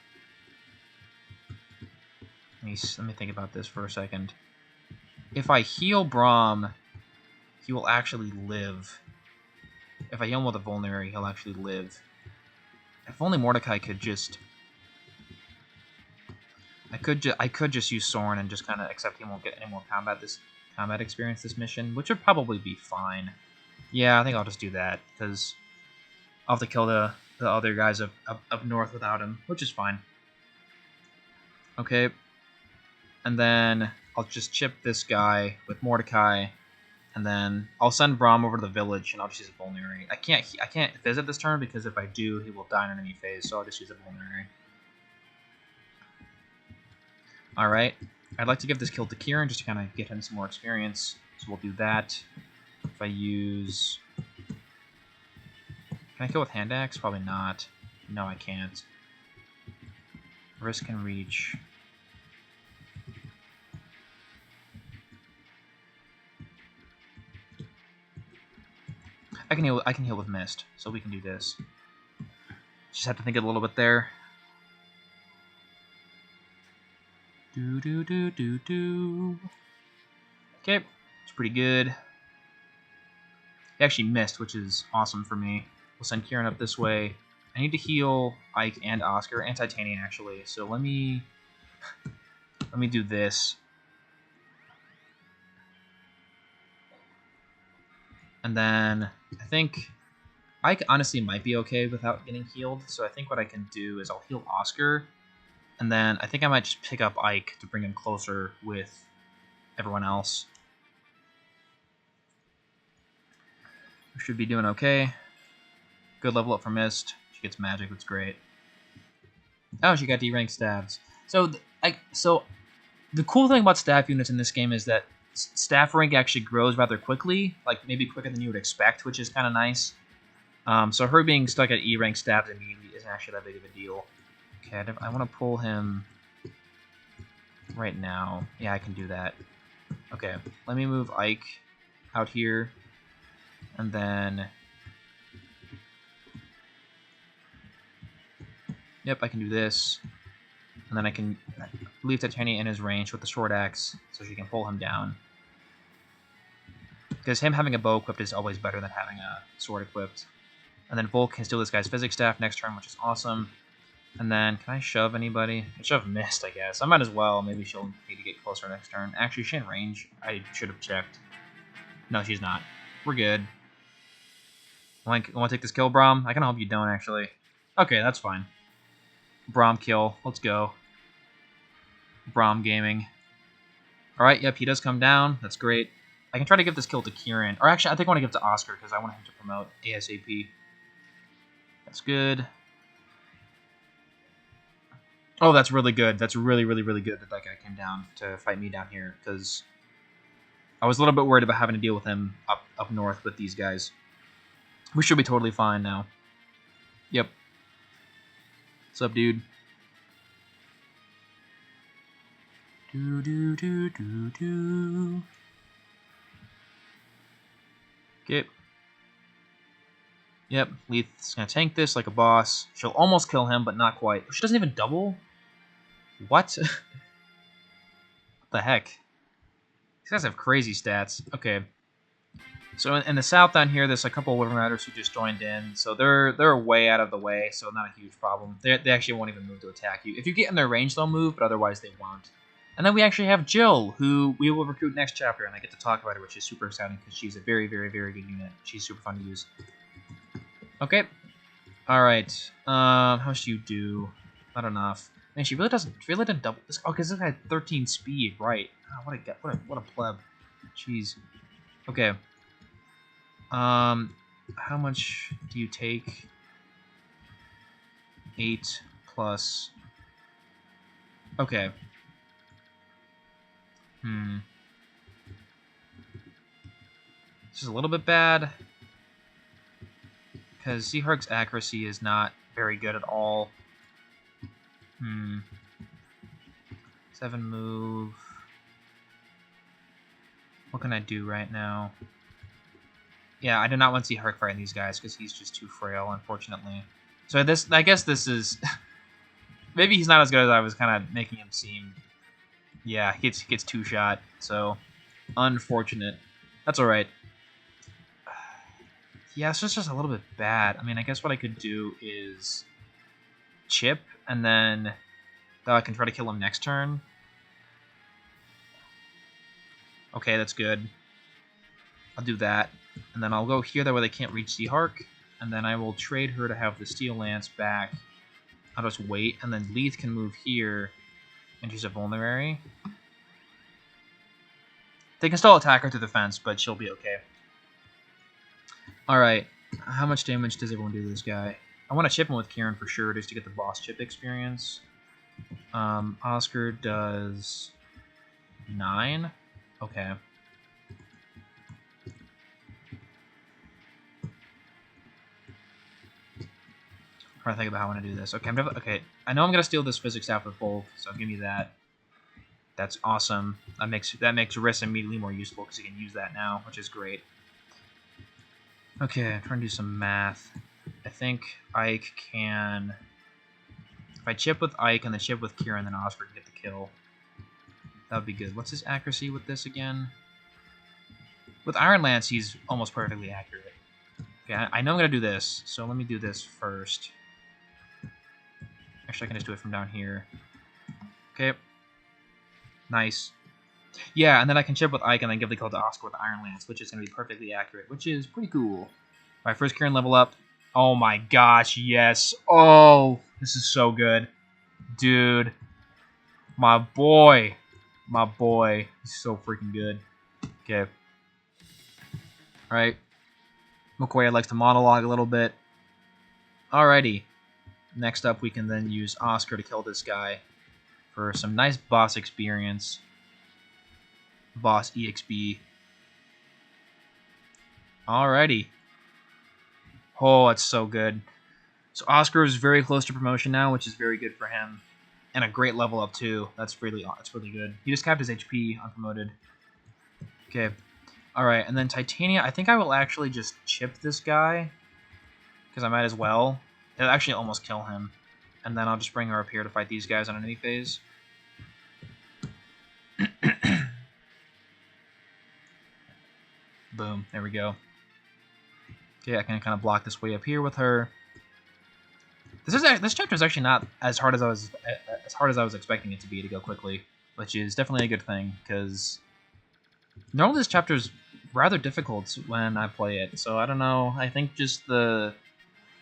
me think about this for a second. If I heal Braum, he will actually live. If I heal him with a Vulnerary, he'll actually live. If only Mordecai could just... I could just use Soren and just kind of accept he won't get any more combat experience this mission, which would probably be fine. Yeah, I think I'll just do that, because I'll have to kill the other guys up north without him, which is fine. Okay, and then I'll just chip this guy with Mordecai, and then I'll send Braum over to the village, and I'll just use a Vulnerary. I can't visit this turn, because if I do, he will die in enemy phase, so I'll just use a Vulnerary. Alright, I'd like to give this kill to Kieran just to kind of get him some more experience, so we'll do that. If I use... Can I kill with hand axe? Probably not. No, I can't. Risk and reach. I can heal with mist, so we can do this. Just have to think a little bit there. Do. Okay, it's pretty good. He actually missed, which is awesome for me. We'll send Kieran up this way. I need to heal Ike and Oscar, and Titania actually. So let me do this. And then I think Ike honestly might be okay without getting healed. So I think what I can do is I'll heal Oscar. And then I think I might just pick up Ike to bring him closer with everyone else. We should be doing okay. Good level up for Mist. She gets magic, that's great. Oh, she got D-rank stabs. So the cool thing about staff units in this game is that staff rank actually grows rather quickly, like maybe quicker than you would expect, which is kind of nice. So her being stuck at E rank stabs immediately isn't actually that big of a deal. Okay, I want to pull him right now. Yeah, I can do that. Okay, let me move Ike out here, and then... Yep, I can do this. And then I can leave Titania in his range with the sword axe, so she can pull him down. Because him having a bow equipped is always better than having a sword equipped. And then Volk can steal this guy's physics staff next turn, which is awesome. And then, can I shove anybody? I can shove Mist, I guess. I might as well. Maybe she'll need to get closer next turn. Actually, is she in range? I should have checked. No, she's not. We're good. Want to take this kill, Braum? I kind of hope you don't, actually. Okay, that's fine. Braum kill. Let's go. Braum gaming. Alright, yep, he does come down. That's great. I can try to give this kill to Kieran. Or actually, I think I want to give it to Oscar because I want him to promote ASAP. That's good. Oh, that's really good. That's really, really, really good that that guy came down to fight me down here because I was a little bit worried about having to deal with him up north with these guys. We should be totally fine now. Yep. What's up, dude? Do. Okay. Yep, Leith's gonna tank this like a boss. She'll almost kill him, but not quite. She doesn't even double? What? What the heck? These guys have crazy stats. Okay. So in the south down here, there's a couple of Women Riders who just joined in. So they're way out of the way, so not a huge problem. They actually won't even move to attack you. If you get in their range, they'll move, but otherwise they won't. And then we actually have Jill, who we will recruit next chapter, and I get to talk about her, which is super exciting because she's a very, very, very good unit. She's super fun to use. Okay. Alright. How much do you do? Not enough. Man, she really didn't double this. Oh, because this guy had 13 speed, right. Oh, what a pleb. Jeez. Okay. How much do you take? 8 plus... Okay. This is a little bit bad. Because Zihark's accuracy is not very good at all. 7 move. What can I do right now? Yeah, I do not want Zihark fighting these guys because he's just too frail, unfortunately. So I guess this is... Maybe he's not as good as I was kind of making him seem. Yeah, he gets 2-shot, so unfortunate. That's alright. Yeah, it's just a little bit bad. I mean, I guess what I could do is chip, and then I can try to kill him next turn. Okay, that's good. I'll do that. And then I'll go here, that way they can't reach Zihark. And then I will trade her to have the Steel Lance back. I'll just wait, and then Leith can move here and use a vulnerary. They can still attack her through the fence, but she'll be okay. Alright, how much damage does everyone do to this guy? I want to chip him with Kieran for sure, just to get the boss chip experience. Oscar does 9. Okay. I'm trying to think about how I want to do this. Okay, okay. I know I'm gonna steal this physics out with both, so give me that. That's awesome. That makes Riss immediately more useful because he can use that now, which is great. Okay, I'm trying to do some math. I think Ike can... If I chip with Ike and then chip with Kieran, then Oscar can get the kill. That would be good. What's his accuracy with this again? With Iron Lance, he's almost perfectly accurate. Okay, I know I'm going to do this, so let me do this first. Actually, I can just do it from down here. Okay. Nice. Yeah, and then I can chip with Ike and then give the kill to Oscar with Iron Lance, which is going to be perfectly accurate, which is pretty cool. Alright, first Kieran level up. Oh my gosh, yes. Oh, this is so good. Dude. My boy. My boy. He's so freaking good. Okay. Alright. McQuaid likes to monologue a little bit. Alrighty. Next up, we can then use Oscar to kill this guy for some nice boss experience. Boss EXP. Alrighty. Oh, it's so good. So Oscar is very close to promotion now, which is very good for him. And a great level up too. That's really good. He just capped his HP unpromoted. Okay. Alright, and then Titania, I think I will actually just chip this guy. Because I might as well. It'll actually almost kill him. And then I'll just bring her up here to fight these guys on enemy phase. Boom. There we go. Okay, I can kind of block this way up here with her. This chapter is actually not as hard as I was expecting it to go quickly, which is definitely a good thing because normally this chapter is rather difficult when I play it. So I don't know. I think just the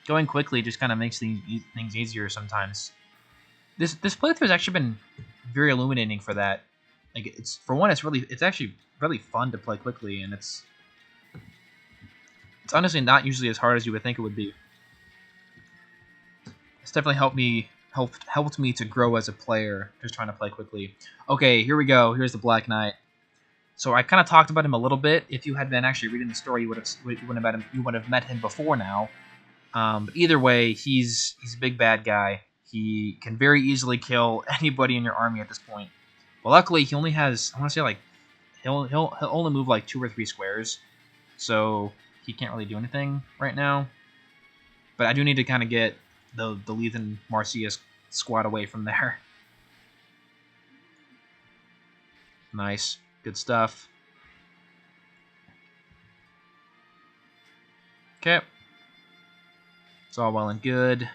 going quickly just kind of makes things easier sometimes. This playthrough has actually been very illuminating for that. Like it's for one, it's actually really fun to play quickly, and it's honestly not usually as hard as you would think it would be. It's definitely helped me to grow as a player, just trying to play quickly. Okay, here we go. Here's the Black Knight. So I kind of talked about him a little bit. If you had been actually reading the story, you would have met him before now. But either way, he's a big bad guy. He can very easily kill anybody in your army at this point. But luckily, he only has, I want to say, like, he'll only move like 2 or 3 squares, so he can't really do anything right now. But I do need to kind of get the Leith and Marcia squad away from there. Nice, good stuff. Okay, it's all well and good.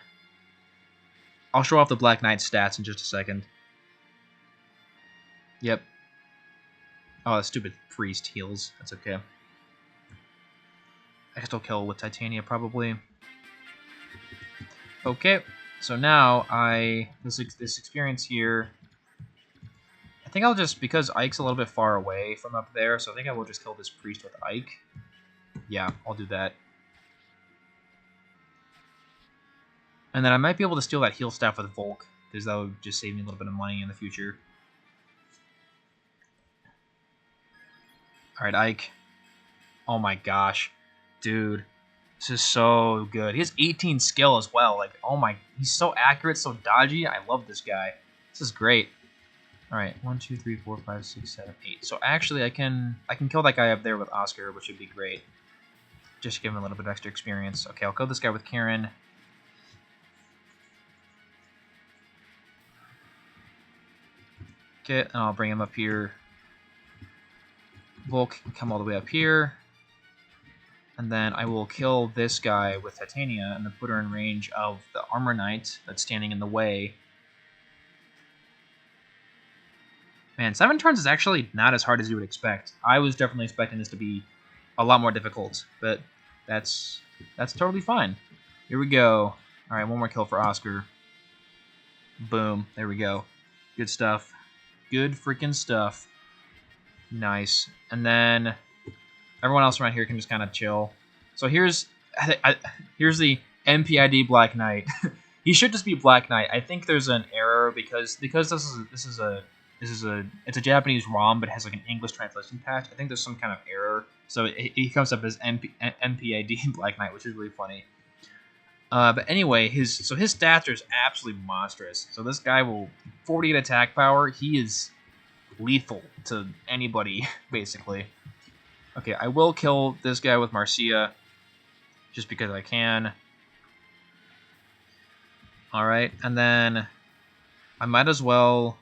I'll show off the Black Knight's stats in just a second. Yep. Oh, that stupid priest heals. That's okay. I can still kill with Titania, probably. Okay, so now this experience here, I think I'll just, because Ike's a little bit far away from up there, so I think I will just kill this priest with Ike. Yeah, I'll do that. And then I might be able to steal that heal staff with Volk, because that would just save me a little bit of money in the future. Alright, Ike. Oh my gosh. Dude. This is so good. He has 18 skill as well. Like, oh my... He's so accurate, so dodgy. I love this guy. This is great. Alright, 1, 2, 3, 4, 5, 6, 7, 8. So actually, I can kill that guy up there with Oscar, which would be great. Just to give him a little bit of extra experience. Okay, I'll kill this guy with Karen. Okay, and I'll bring him up here. Volk can come all the way up here. And then I will kill this guy with Titania and then put her in range of the Armor Knight that's standing in the way. Man, 7 turns is actually not as hard as you would expect. I was definitely expecting this to be a lot more difficult, but that's totally fine. Here we go. Alright, one more kill for Oscar. Boom. There we go. Good stuff. Good freaking stuff. Nice. And then everyone else around here can just kind of chill. So here's the MPID Black Knight. He should just be Black Knight. I think there's an error because it's a Japanese ROM, but it has like an English translation patch. I think there's some kind of error, so he comes up as MPID Black Knight, which is really funny. But anyway, his stats are absolutely monstrous. So this guy will 48 attack power. He is lethal to anybody, basically. Okay, I will kill this guy with Marcia, just because I can. Alright, and then I might as well...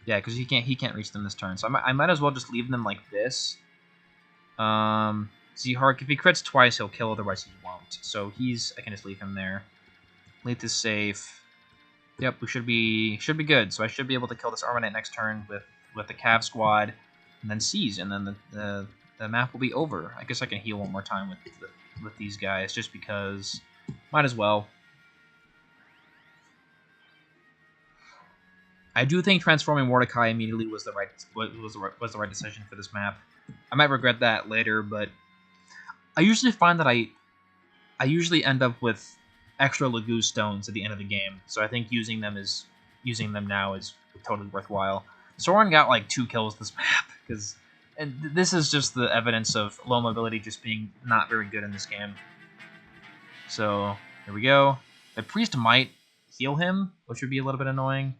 Yeah, because he can't reach them this turn, so I might as well just leave them like this. Zihark, if he crits twice, he'll kill, otherwise he won't. So I can just leave him there. Leith is safe. Yep, we should be good. So I should be able to kill this Armor Knight next turn with the Cav squad, and then seize, and then the map will be over. I guess I can heal one more time with these guys, just because. Might as well. I do think transforming Mordecai immediately was the right decision for this map. I might regret that later, but I usually find that I usually end up with extra Lagoo stones at the end of the game, so I think using them now is totally worthwhile. Soren got like 2 kills this map, and this is just the evidence of low mobility just being not very good in this game. So here we go. The priest might heal him, which would be a little bit annoying,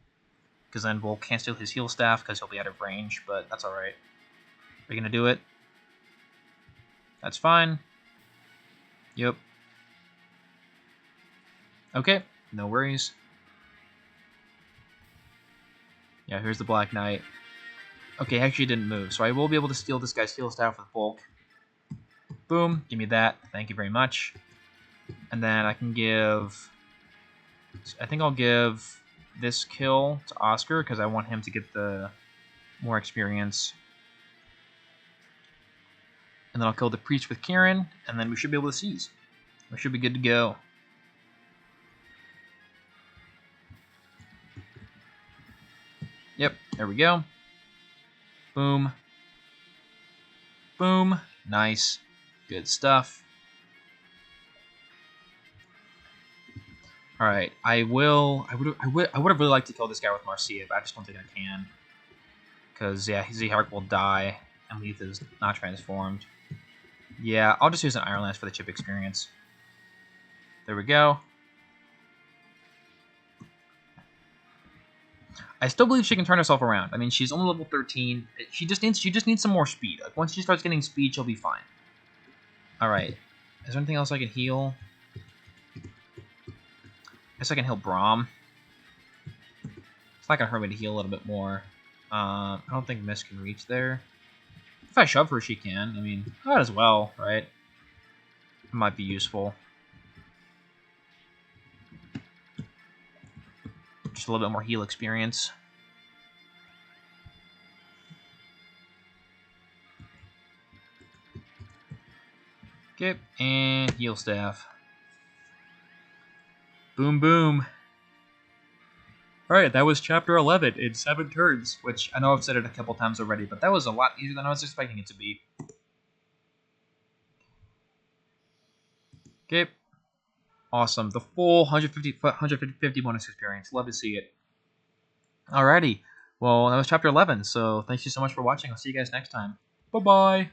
because then Volk can't steal his heal staff because he'll be out of range, but that's alright. Are you gonna do it? That's fine. Yep. Okay, no worries. Yeah, here's the Black Knight. Okay, actually didn't move, so I will be able to steal this guy's heal staff with Volk. Boom, give me that. Thank you very much. And then I can give... I think I'll give this kill to Oscar, because I want him to get the more experience. And then I'll kill the priest with Kieran, and then we should be able to seize. We should be good to go. Yep, there we go. Boom. Boom. Nice. Good stuff. Alright, I would have really liked to kill this guy with Marcia, but I just don't think I can. Because, yeah, Zihark will die, and Leith is not transformed. Yeah, I'll just use an Iron Lance for the chip experience. There we go. I still believe she can turn herself around. I mean, she's only level 13. She just needs some more speed. Like, once she starts getting speed, she'll be fine. Alright. Is there anything else I can heal? I guess I can heal Braum. It's not gonna hurt me to heal a little bit more. I don't think Miss can reach there. If I shove her, she can. I mean, might as well, right? It might be useful. Just a little bit more heal experience. Okay, and heal staff. Boom, boom. Alright, that was chapter 11 in 7 turns, which I know I've said it a couple times already, but that was a lot easier than I was expecting it to be. Okay. Awesome. The full 150 bonus experience. Love to see it. Alrighty. Well, that was chapter 11, so thank you so much for watching. I'll see you guys next time. Bye-bye.